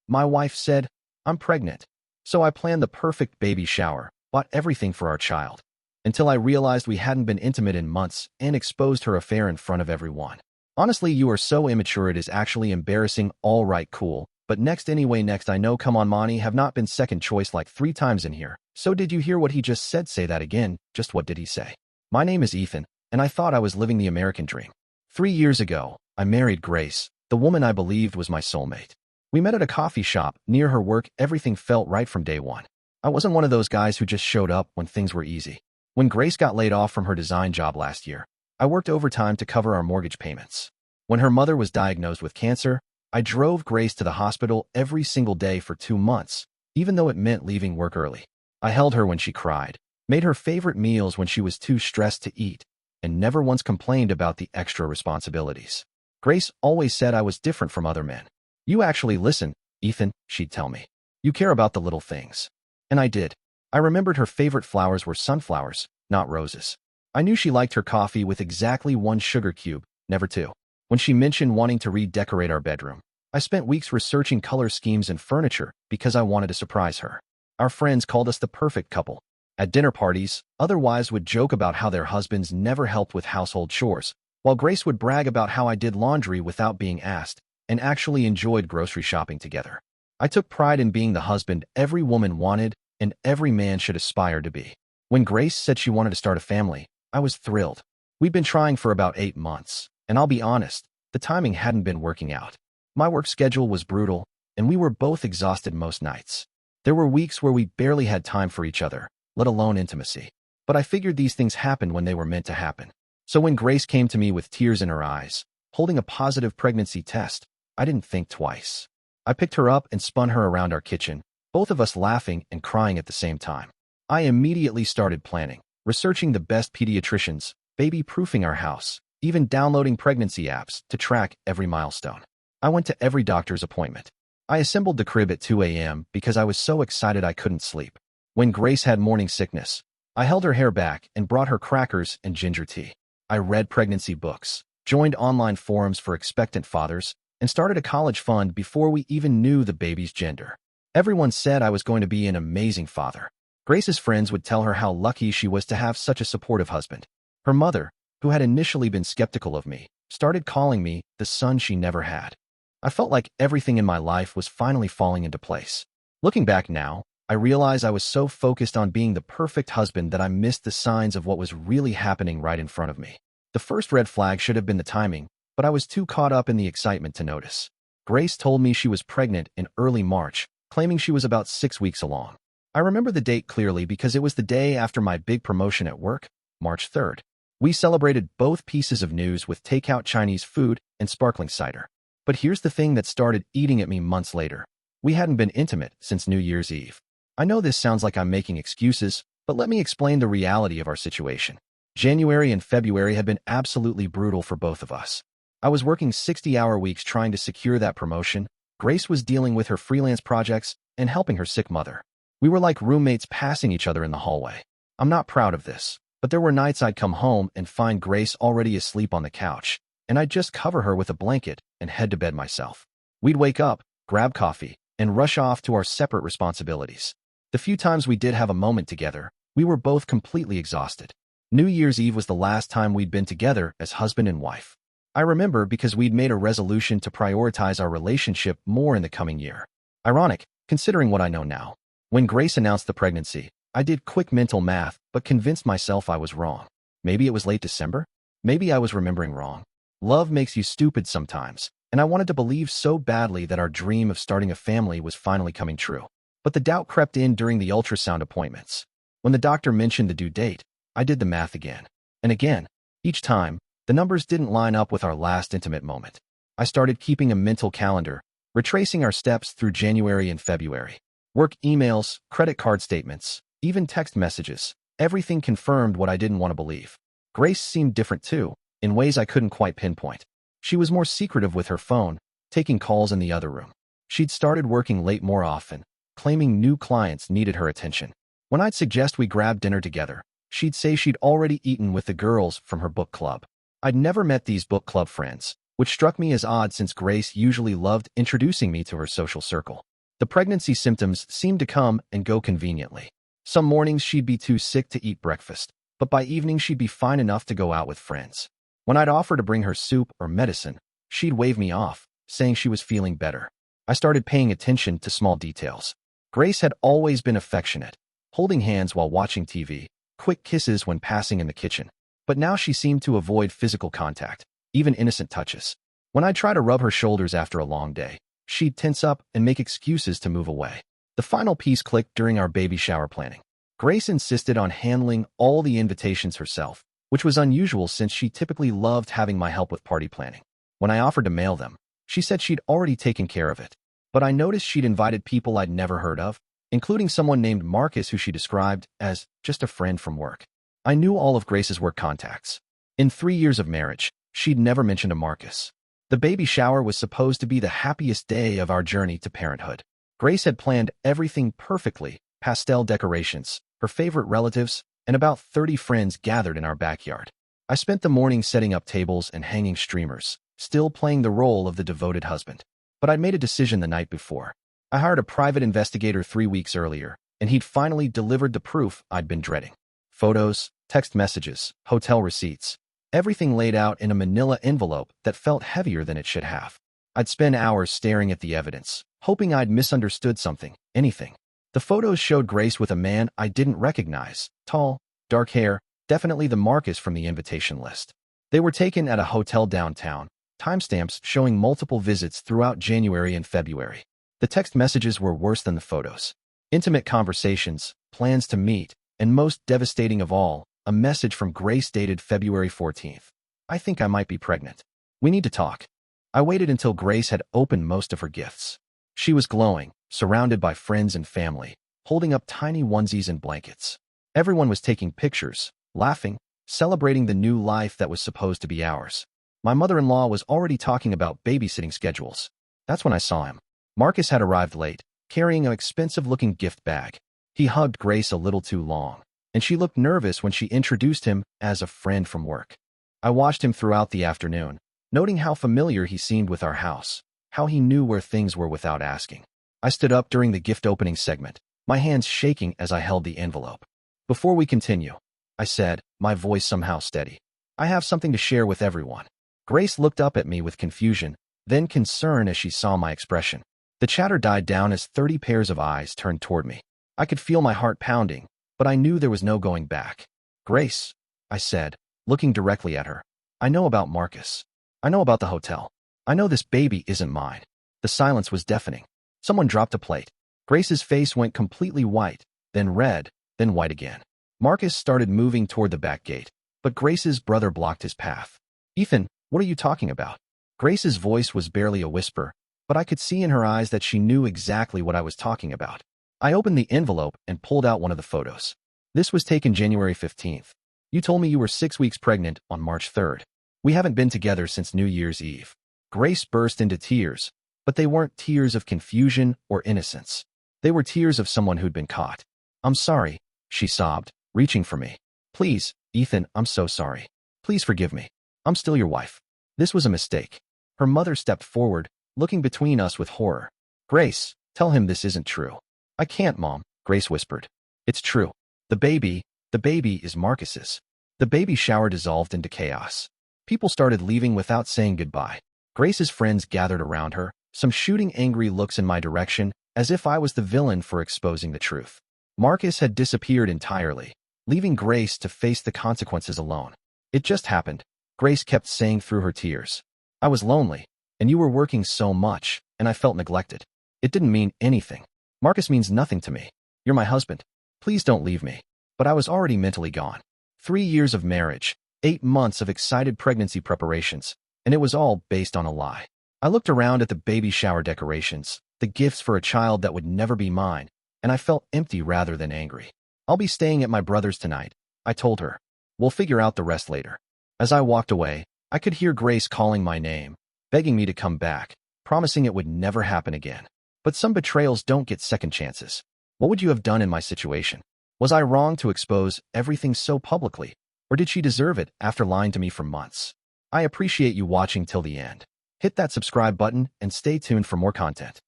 My wife said, "I'm pregnant." So I planned the perfect baby shower, bought everything for our child, until I realized we hadn't been intimate in months and exposed her affair in front of everyone. Honestly, you are so immature it is actually embarrassing. All right, cool. But next anyway, next I know, come on, Monty, have not been second choice like 3 times in here. So did you hear what he just said? Say that again. Just what did he say? My name is Ethan, and I thought I was living the American dream. 3 years ago, I married Grace, the woman I believed was my soulmate. We met at a coffee shop near her work. Everything felt right from day one. I wasn't one of those guys who just showed up when things were easy. When Grace got laid off from her design job last year, I worked overtime to cover our mortgage payments. When her mother was diagnosed with cancer, I drove Grace to the hospital every single day for 2 months, even though it meant leaving work early. I held her when she cried, made her favorite meals when she was too stressed to eat, and never once complained about the extra responsibilities. Grace always said I was different from other men. "You actually listen, Ethan," she'd tell me. "You care about the little things." And I did. I remembered her favorite flowers were sunflowers, not roses. I knew she liked her coffee with exactly 1 sugar cube, never 2. When she mentioned wanting to redecorate our bedroom, I spent weeks researching color schemes and furniture because I wanted to surprise her. Our friends called us the perfect couple. At dinner parties, other wives would joke about how their husbands never helped with household chores, while Grace would brag about how I did laundry without being asked and actually enjoyed grocery shopping together. I took pride in being the husband every woman wanted and every man should aspire to be. When Grace said she wanted to start a family, I was thrilled. We'd been trying for about 8 months, and I'll be honest, the timing hadn't been working out. My work schedule was brutal, and we were both exhausted most nights. There were weeks where we barely had time for each other, let alone intimacy. But I figured these things happened when they were meant to happen. So when Grace came to me with tears in her eyes, holding a positive pregnancy test, I didn't think twice. I picked her up and spun her around our kitchen, both of us laughing and crying at the same time. I immediately started planning, researching the best pediatricians, baby-proofing our house, even downloading pregnancy apps to track every milestone. I went to every doctor's appointment. I assembled the crib at 2 a.m. because I was so excited I couldn't sleep. When Grace had morning sickness, I held her hair back and brought her crackers and ginger tea. I read pregnancy books, joined online forums for expectant fathers, and started a college fund before we even knew the baby's gender. Everyone said I was going to be an amazing father. Grace's friends would tell her how lucky she was to have such a supportive husband. Her mother, who had initially been skeptical of me, started calling me the son she never had. I felt like everything in my life was finally falling into place. Looking back now, I realize I was so focused on being the perfect husband that I missed the signs of what was really happening right in front of me. The first red flag should have been the timing, but I was too caught up in the excitement to notice. Grace told me she was pregnant in early March, claiming she was about 6 weeks along. I remember the date clearly because it was the day after my big promotion at work, March 3rd. We celebrated both pieces of news with takeout Chinese food and sparkling cider. But here's the thing that started eating at me months later. We hadn't been intimate since New Year's Eve. I know this sounds like I'm making excuses, but let me explain the reality of our situation. January and February had been absolutely brutal for both of us. I was working 60-hour weeks trying to secure that promotion. Grace was dealing with her freelance projects and helping her sick mother. We were like roommates passing each other in the hallway. I'm not proud of this, but there were nights I'd come home and find Grace already asleep on the couch, and I'd just cover her with a blanket and head to bed myself. We'd wake up, grab coffee, and rush off to our separate responsibilities. The few times we did have a moment together, we were both completely exhausted. New Year's Eve was the last time we'd been together as husband and wife. I remember because we'd made a resolution to prioritize our relationship more in the coming year. Ironic, considering what I know now. When Grace announced the pregnancy, I did quick mental math but convinced myself I was wrong. Maybe it was late December? Maybe I was remembering wrong. Love makes you stupid sometimes, and I wanted to believe so badly that our dream of starting a family was finally coming true. But the doubt crept in during the ultrasound appointments. When the doctor mentioned the due date, I did the math again. And again. Each time, the numbers didn't line up with our last intimate moment. I started keeping a mental calendar, retracing our steps through January and February. Work emails, credit card statements, even text messages. Everything confirmed what I didn't want to believe. Grace seemed different too, in ways I couldn't quite pinpoint. She was more secretive with her phone, taking calls in the other room. She'd started working late more often, claiming new clients needed her attention. When I'd suggest we grab dinner together, she'd say she'd already eaten with the girls from her book club. I'd never met these book club friends, which struck me as odd since Grace usually loved introducing me to her social circle. The pregnancy symptoms seemed to come and go conveniently. Some mornings she'd be too sick to eat breakfast, but by evening she'd be fine enough to go out with friends. When I'd offer to bring her soup or medicine, she'd wave me off, saying she was feeling better. I started paying attention to small details. Grace had always been affectionate, holding hands while watching TV, quick kisses when passing in the kitchen. But now she seemed to avoid physical contact, even innocent touches. When I'd try to rub her shoulders after a long day, she'd tense up and make excuses to move away. The final piece clicked during our baby shower planning. Grace insisted on handling all the invitations herself, which was unusual since she typically loved having my help with party planning. When I offered to mail them, she said she'd already taken care of it. But I noticed she'd invited people I'd never heard of, including someone named Marcus who she described as just a friend from work. I knew all of Grace's work contacts. In 3 years of marriage, she'd never mentioned a Marcus. The baby shower was supposed to be the happiest day of our journey to parenthood. Grace had planned everything perfectly: pastel decorations, her favorite relatives, and about 30 friends gathered in our backyard. I spent the morning setting up tables and hanging streamers, still playing the role of the devoted husband. But I'd made a decision the night before. I hired a private investigator 3 weeks earlier, and he'd finally delivered the proof I'd been dreading. Photos, text messages, hotel receipts, everything laid out in a manila envelope that felt heavier than it should have. I'd spend hours staring at the evidence, hoping I'd misunderstood something, anything. The photos showed Grace with a man I didn't recognize, tall, dark hair, definitely the Marcus from the invitation list. They were taken at a hotel downtown, timestamps showing multiple visits throughout January and February. The text messages were worse than the photos. Intimate conversations, plans to meet, and most devastating of all, a message from Grace dated February 14th. I think I might be pregnant. We need to talk. I waited until Grace had opened most of her gifts. She was glowing, surrounded by friends and family, holding up tiny onesies and blankets. Everyone was taking pictures, laughing, celebrating the new life that was supposed to be ours. My mother-in-law was already talking about babysitting schedules. That's when I saw him. Marcus had arrived late, carrying an expensive-looking gift bag. He hugged Grace a little too long, and she looked nervous when she introduced him as a friend from work. I watched him throughout the afternoon, noting how familiar he seemed with our house, how he knew where things were without asking. I stood up during the gift opening segment, my hands shaking as I held the envelope. Before we continue, I said, my voice somehow steady, I have something to share with everyone. Grace looked up at me with confusion, then concern as she saw my expression. The chatter died down as 30 pairs of eyes turned toward me. I could feel my heart pounding, but I knew there was no going back. Grace, I said, looking directly at her, I know about Marcus. I know about the hotel. I know this baby isn't mine. The silence was deafening. Someone dropped a plate. Grace's face went completely white, then red, then white again. Marcus started moving toward the back gate, but Grace's brother blocked his path. Ethan, what are you talking about? Grace's voice was barely a whisper, but I could see in her eyes that she knew exactly what I was talking about. I opened the envelope and pulled out one of the photos. This was taken January 15th. You told me you were 6 weeks pregnant on March 3rd. We haven't been together since New Year's Eve. Grace burst into tears, but they weren't tears of confusion or innocence. They were tears of someone who'd been caught. I'm sorry, she sobbed, reaching for me. Please, Ethan, I'm so sorry. Please forgive me. I'm still your wife. This was a mistake. Her mother stepped forward, looking between us with horror. Grace, tell him this isn't true. I can't, Mom, Grace whispered. It's true. The baby is Marcus's. The baby shower dissolved into chaos. People started leaving without saying goodbye. Grace's friends gathered around her, some shooting angry looks in my direction, as if I was the villain for exposing the truth. Marcus had disappeared entirely, leaving Grace to face the consequences alone. It just happened, Grace kept saying through her tears. I was lonely, and you were working so much, and I felt neglected. It didn't mean anything. Marcus means nothing to me. You're my husband. Please don't leave me. But I was already mentally gone. 3 years of marriage, 8 months of excited pregnancy preparations, and it was all based on a lie. I looked around at the baby shower decorations, the gifts for a child that would never be mine, and I felt empty rather than angry. I'll be staying at my brother's tonight, I told her. We'll figure out the rest later. As I walked away, I could hear Grace calling my name, begging me to come back, promising it would never happen again. But some betrayals don't get second chances. What would you have done in my situation? Was I wrong to expose everything so publicly, or did she deserve it after lying to me for months? I appreciate you watching till the end. Hit that subscribe button and stay tuned for more content.